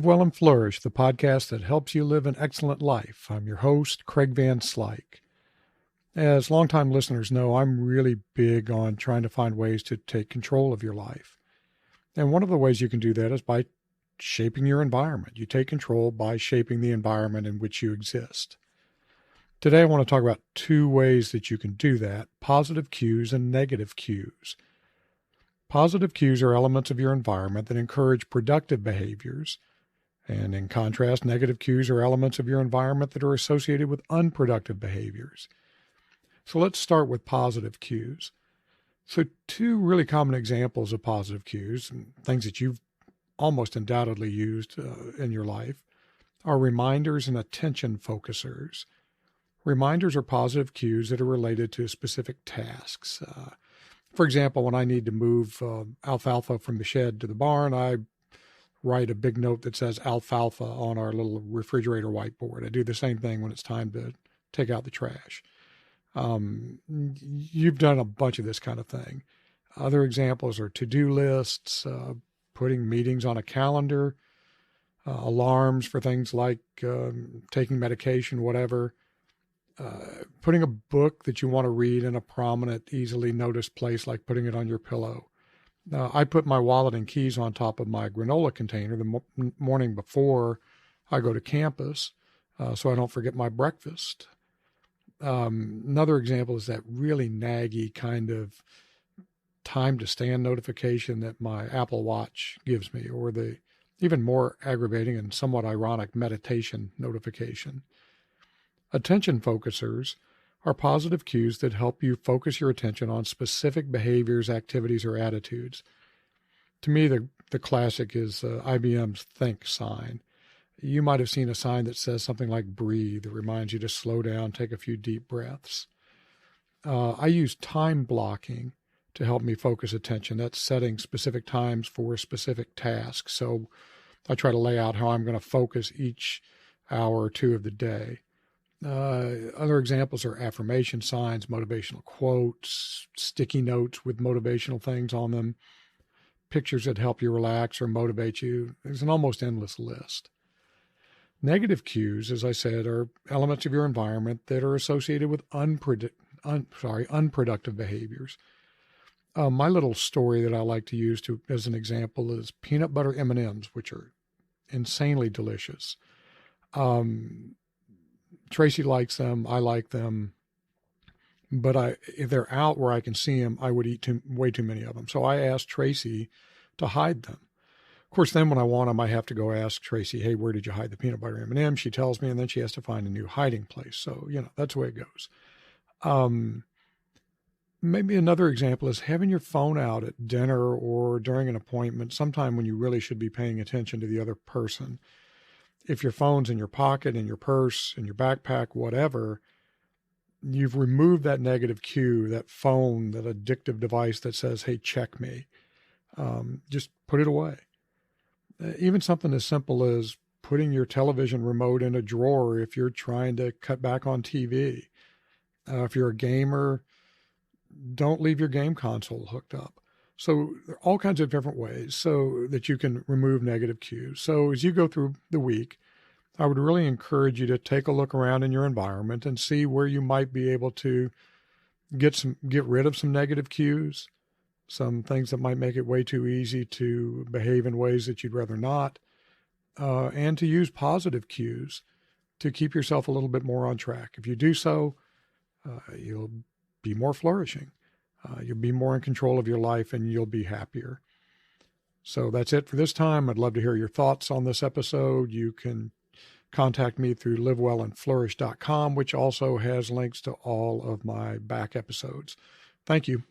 Live Well and Flourish, the podcast that helps you live an excellent life. I'm your host, Craig Van Slyke. As longtime listeners know, I'm really big on trying to find ways to take control of your life. And one of the ways you can do that is by shaping your environment. You take control by shaping the environment in which you exist. Today, I want to talk about two ways that you can do that: positive cues and negative cues. Positive cues are elements of your environment that encourage productive behaviors. And in contrast, negative cues are elements of your environment that are associated with unproductive behaviors. So let's start with positive cues. So two really common examples of positive cues, and things that you've almost undoubtedly used in your life, are reminders and attention focusers. Reminders are positive cues that are related to specific tasks. For example, when I need to move alfalfa from the shed to the barn, I write a big note that says alfalfa on our little refrigerator whiteboard. I do the same thing when it's time to take out the trash. You've done a bunch of this kind of thing. Other examples are to-do lists, putting meetings on a calendar, alarms for things like taking medication, whatever. Putting a book that you want to read in a prominent, easily noticed place, like putting it on your pillow. I put my wallet and keys on top of my granola container the morning before I go to campus, so I don't forget my breakfast. Another example is that really naggy kind of time to stand notification that my Apple Watch gives me, or the even more aggravating and somewhat ironic meditation notification. Attention focusers are positive cues that help you focus your attention on specific behaviors, activities, or attitudes. To me, the classic is IBM's Think sign. You might have seen a sign that says something like breathe. It reminds you to slow down, take a few deep breaths. I use time blocking to help me focus attention. That's setting specific times for specific tasks. So I try to lay out how I'm going to focus each hour or two of the day. Other examples are affirmation signs, motivational quotes, sticky notes with motivational things on them, pictures that help you relax or motivate you. There's an almost endless list. Negative cues, as I said, are elements of your environment that are associated with unproductive behaviors. My little story that I like to use as an example is peanut butter M&Ms, which are insanely delicious. Tracy likes them. I like them. But if they're out where I can see them, I would eat way too many of them. So I asked Tracy to hide them. Of course, then when I want them, I have to go ask Tracy, hey, where did you hide the peanut butter M&M? She tells me, and then she has to find a new hiding place. So, that's the way it goes. Maybe another example is having your phone out at dinner or during an appointment, sometime when you really should be paying attention to the other person. If your phone's in your pocket, in your purse, in your backpack, whatever, you've removed that negative cue, that phone, that addictive device that says, hey, check me. Just put it away. Even something as simple as putting your television remote in a drawer if you're trying to cut back on TV. If you're a gamer, don't leave your game console hooked up. So there are all kinds of different ways so that you can remove negative cues. So as you go through the week, I would really encourage you to take a look around in your environment and see where you might be able to get rid of some negative cues, some things that might make it way too easy to behave in ways that you'd rather not, and to use positive cues to keep yourself a little bit more on track. If you do so, you'll be more flourishing. You'll be more in control of your life, and you'll be happier. So that's it for this time. I'd love to hear your thoughts on this episode. You can contact me through livewelandflourish.com, which also has links to all of my back episodes. Thank you.